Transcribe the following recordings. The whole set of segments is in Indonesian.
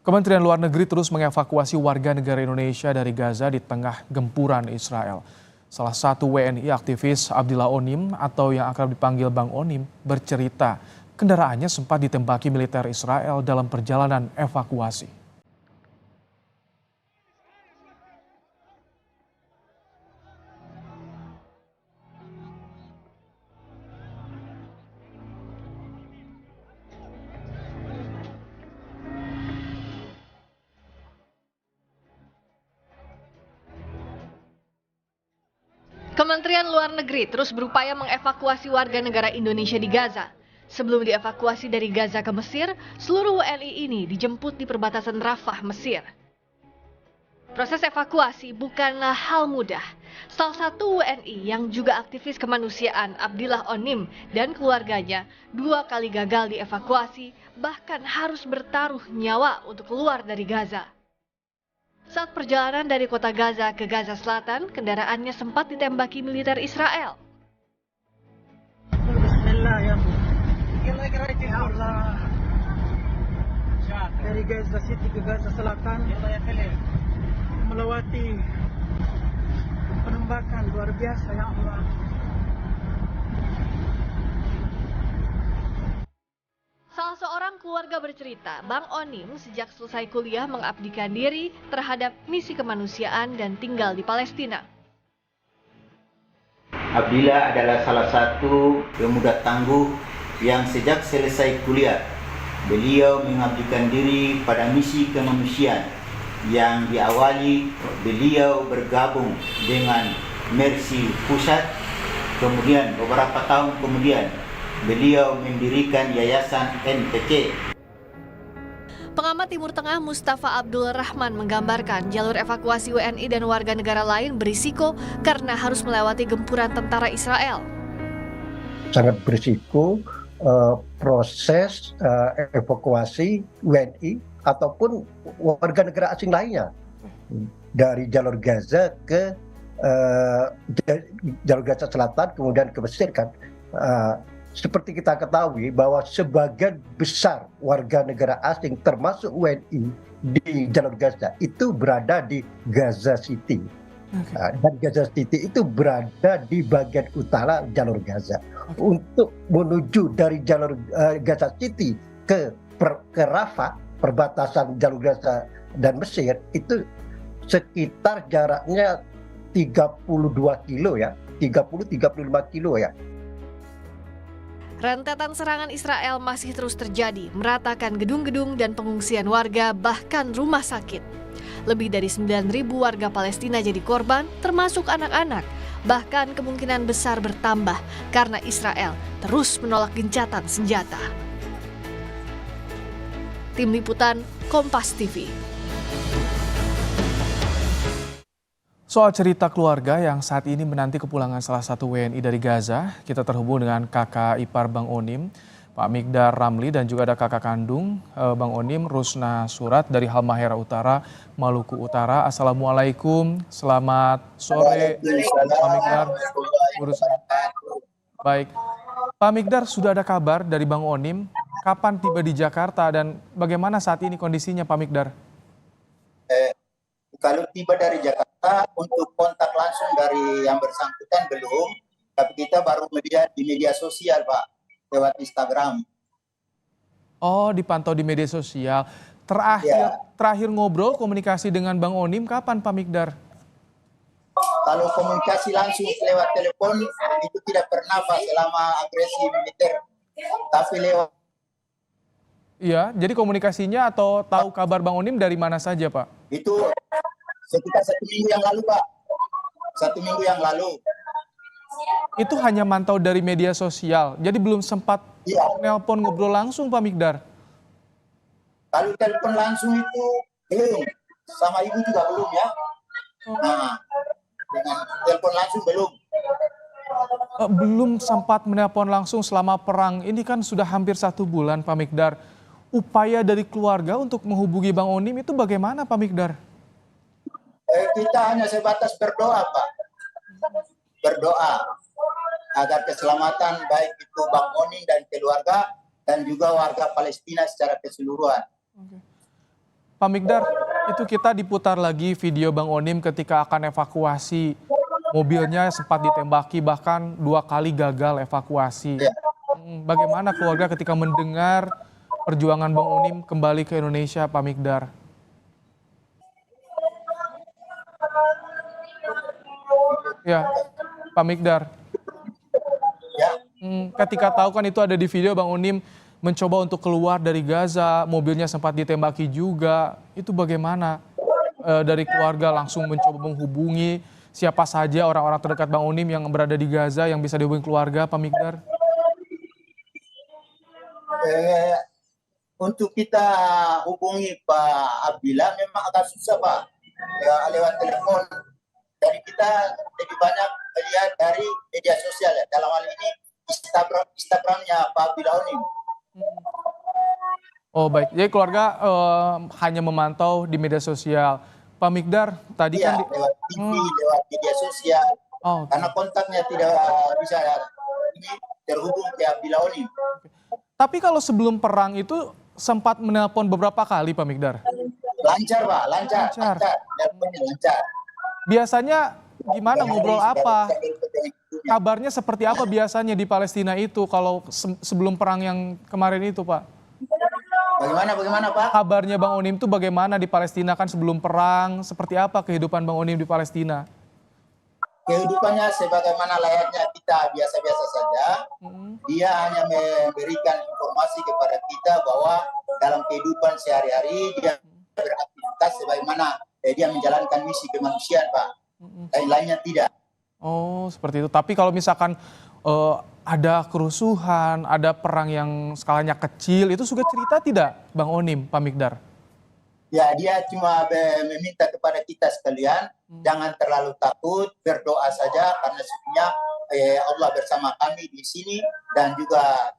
Kementerian Luar Negeri terus mengevakuasi warga negara Indonesia dari Gaza di tengah gempuran Israel. Salah satu WNI aktivis Abdillah Onim atau yang akrab dipanggil Bang Onim bercerita kendaraannya sempat ditembaki militer Israel dalam perjalanan evakuasi. Kementerian Luar Negeri terus berupaya mengevakuasi warga negara Indonesia di Gaza. Sebelum dievakuasi dari Gaza ke Mesir, seluruh WNI ini dijemput di perbatasan Rafah, Mesir. Proses evakuasi bukanlah hal mudah. Salah satu WNI yang juga aktivis kemanusiaan, Abdillah Onim dan keluarganya, 2 kali gagal dievakuasi, bahkan harus bertaruh nyawa untuk keluar dari Gaza. Saat perjalanan dari kota Gaza ke Gaza Selatan, kendaraannya sempat ditembaki militer Israel. Dari Gaza City ke Gaza Selatan melewati penembakan luar biasa, ya Allah. Salah seorang keluarga bercerita, Bang Onim sejak selesai kuliah mengabdikan diri terhadap misi kemanusiaan dan tinggal di Palestina. Abdillah adalah salah satu pemuda tangguh yang sejak selesai kuliah, beliau mengabdikan diri pada misi kemanusiaan yang diawali beliau bergabung dengan Mercy Pusat, kemudian beberapa tahun kemudian beliau mendirikan Yayasan NPC. Pengamat Timur Tengah Mustafa Abdul Rahman menggambarkan jalur evakuasi WNI dan warga negara lain berisiko karena harus melewati gempuran tentara Israel. Sangat berisiko proses evakuasi WNI ataupun warga negara asing lainnya dari jalur Gaza ke jalur Gaza Selatan kemudian ke Mesir kan. Seperti kita ketahui bahwa sebagian besar warga negara asing termasuk WNI di jalur Gaza itu berada di Gaza City. Dan Gaza City itu berada di bagian utara jalur Gaza. Untuk menuju dari jalur Gaza City ke Rafah, perbatasan jalur Gaza dan Mesir, itu sekitar jaraknya 32 kilo ya, 30-35 kilo ya. Rentetan serangan Israel masih terus terjadi, meratakan gedung-gedung dan pengungsian warga, bahkan rumah sakit. Lebih dari 9.000 warga Palestina jadi korban, termasuk anak-anak. Bahkan kemungkinan besar bertambah karena Israel terus menolak gencatan senjata. Tim Liputan, Kompas TV. Soal cerita keluarga yang saat ini menanti kepulangan salah satu WNI dari Gaza, kita terhubung dengan kakak ipar Bang Onim, Pak Migdar Ramli, dan juga ada kakak kandung Bang Onim, Rusna Surat dari Halmahera Utara, Maluku Utara. Assalamualaikum, selamat sore Pak Migdar. Baik, Pak Migdar, sudah ada kabar dari Bang Onim, kapan tiba di Jakarta dan bagaimana saat ini kondisinya Pak Migdar? Kalau tiba dari Jakarta, untuk kontak langsung dari yang bersangkutan belum, tapi kita baru melihat di media sosial Pak, lewat Instagram. Oh, dipantau di media sosial. Terakhir ngobrol komunikasi dengan Bang Onim kapan Pak Migdar? Kalau komunikasi langsung lewat telepon itu tidak pernah Pak selama agresi militer, tapi lewat. Iya, jadi komunikasinya atau tahu kabar Bang Onim dari mana saja Pak? Itu sekitar 1 minggu yang lalu Pak, 1 minggu yang lalu. Itu hanya mantau dari media sosial, jadi belum sempat nelpon ngobrol langsung Pak Migdar? Kalau telepon langsung itu belum, sama ibu juga belum ya. Nah, dengan telepon langsung belum. Belum sempat menelpon langsung selama perang, ini kan sudah hampir 1 bulan Pak Migdar. Upaya dari keluarga untuk menghubungi Bang Onim itu bagaimana Pak Migdar? Kita hanya sebatas berdoa Pak, berdoa agar keselamatan baik itu Bang Onim dan keluarga dan juga warga Palestina secara keseluruhan. Pak Migdar, itu kita diputar lagi video Bang Onim ketika akan evakuasi. Mobilnya sempat ditembaki, bahkan 2 kali gagal evakuasi. Ya. Bagaimana keluarga ketika mendengar perjuangan Bang Onim kembali ke Indonesia, Pak Migdar? Ya, Pak Migdar. Ya. Ketika tahu kan itu ada di video Bang Onim mencoba untuk keluar dari Gaza, mobilnya sempat ditembaki juga. Itu bagaimana dari keluarga langsung mencoba menghubungi siapa saja orang-orang terdekat Bang Onim yang berada di Gaza yang bisa dihubungi keluarga, Pak Migdar? Untuk kita hubungi Pak Abdillah memang agak susah Pak, ya, lewat telepon. Dari kita lebih banyak melihat dari media sosial ya. Dalam hal ini Instagramnya Pak Abdillah Onim. Oh baik, jadi keluarga hanya memantau di media sosial. Pak Migdar, tadi Iya, kan lewat TV, lewat media sosial. Oh, Karena kontaknya tidak bisa ini terhubung ke Abdillah Onim. tapi kalau sebelum perang itu sempat menelpon beberapa kali Pak Migdar. Lancar Pak, lancar. Lancar. Teleponnya lancar. Biasanya gimana, ngobrol apa? Kabarnya Kabarnya seperti apa biasanya di Palestina itu kalau sebelum perang yang kemarin itu, Pak? Bagaimana Pak? Kabarnya Bang Onim itu bagaimana di Palestina kan sebelum perang? Seperti apa kehidupan Bang Onim di Palestina? Kehidupannya sebagaimana layaknya kita biasa-biasa saja. Dia hanya memberikan informasi kepada kita bahwa dalam kehidupan sehari-hari dia beraktivitas sebagaimana dia menjalankan misi kemanusiaan Pak. Lain-lainnya tidak. Oh, seperti itu. Tapi kalau misalkan ada kerusuhan, ada perang yang skalanya kecil, itu juga cerita tidak Bang Onim, Pak Migdar? Ya, dia cuma meminta kepada kita sekalian, jangan terlalu takut, berdoa saja karena sebenarnya Allah bersama kami di sini dan juga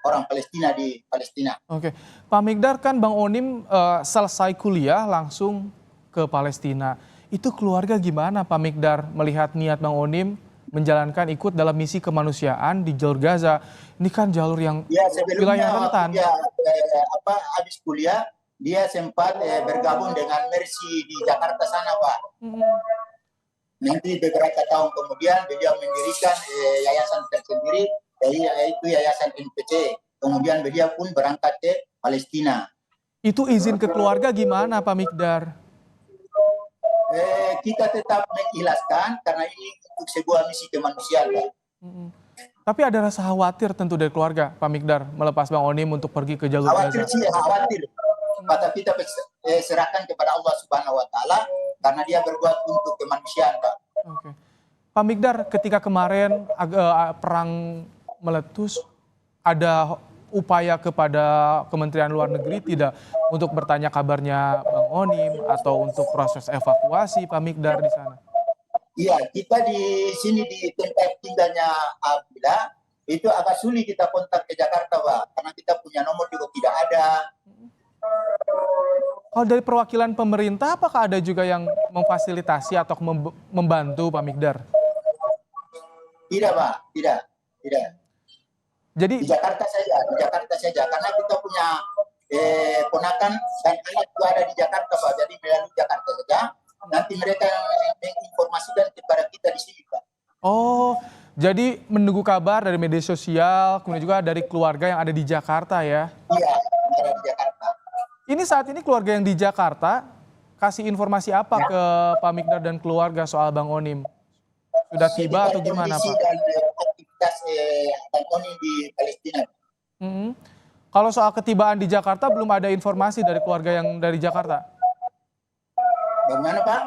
orang Palestina di Palestina. Oke, Pak Migdar, kan Bang Onim selesai kuliah langsung ke Palestina. Itu keluarga gimana Pak Migdar melihat niat Bang Onim menjalankan ikut dalam misi kemanusiaan di jalur Gaza? Ini kan jalur yang Ya, sebelumnya wilayah rentan. waktu dia habis kuliah, dia sempat bergabung dengan Mercy di Jakarta sana Pak. Nanti beberapa tahun kemudian beliau mendirikan yayasan tersendiri, yaitu Yayasan NPC. Kemudian beliau pun berangkat ke Palestina. Itu izin ke keluarga gimana Pak Migdar? Kita tetap mengikhlaskan karena ini untuk sebuah misi kemanusiaan Pak. Tapi ada rasa khawatir tentu dari keluarga Pak Migdar melepas Bang Onim untuk pergi ke jalur Khawatir Gaza. sih, khawatir. Maka kita serahkan kepada Allah Subhanahu Wa Taala karena dia berbuat untuk kemanusiaan Pak. Oke. Pak Migdar, ketika kemarin perang meletus, ada upaya kepada Kementerian Luar Negeri tidak untuk bertanya kabarnya Bang Onim atau untuk proses evakuasi Pak Migdar di sana? Iya, kita di sini di tempat tinggalnya Abdillah itu agak sulit kita kontak ke Jakarta Pak, karena kita punya nomor juga tidak ada. Kalau dari perwakilan pemerintah, apakah ada juga yang memfasilitasi atau membantu Pak Migdar? Tidak Pak, tidak. Jadi Di Jakarta saja, karena kita punya ponakan dan anak juga ada di Jakarta Pak, jadi melalui Jakarta saja. Nanti mereka yang menginformasikan kepada kita di sini Pak. oh, jadi menunggu kabar dari media sosial, kemudian juga dari keluarga yang ada di Jakarta ya? Iya, ada di Jakarta. Ini saat ini keluarga yang di Jakarta kasih informasi apa ke Pak Migdar dan keluarga soal Bang Onim? Sudah tiba atau gimana Kondisi Pak? dan aktivitas Bang Onim di Palestina. Kalau soal ketibaan di Jakarta belum ada informasi dari keluarga yang dari Jakarta? Bagaimana Pak?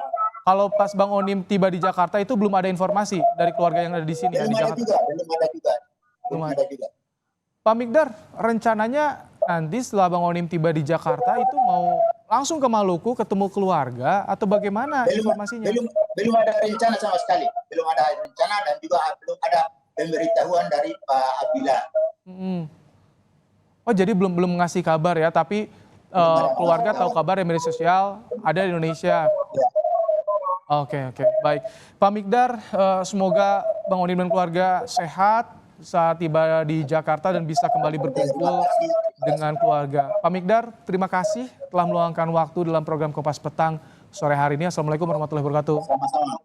Kalau pas Bang Onim tiba di Jakarta itu belum ada informasi dari keluarga yang ada di sini yang di Jakarta? Belum ada juga. Pak Migdar, rencananya nanti setelah Bang Onim tiba di Jakarta itu mau langsung ke Maluku ketemu keluarga atau bagaimana informasinya? Belum ada rencana sama sekali. Belum ada rencana dan juga belum ada pemberitahuan dari Pak Abdillah. Oh jadi belum ngasih kabar ya, tapi keluarga tahu kabar dari media sosial ada di Indonesia. Ya. Oke, baik. Pak Migdar, semoga Bang Onim dan keluarga sehat saat tiba di Jakarta dan bisa kembali berkumpul dengan keluarga. Pak Migdar, terima kasih telah meluangkan waktu dalam program Kompas Petang sore hari ini. Assalamualaikum warahmatullahi wabarakatuh. Sama-sama.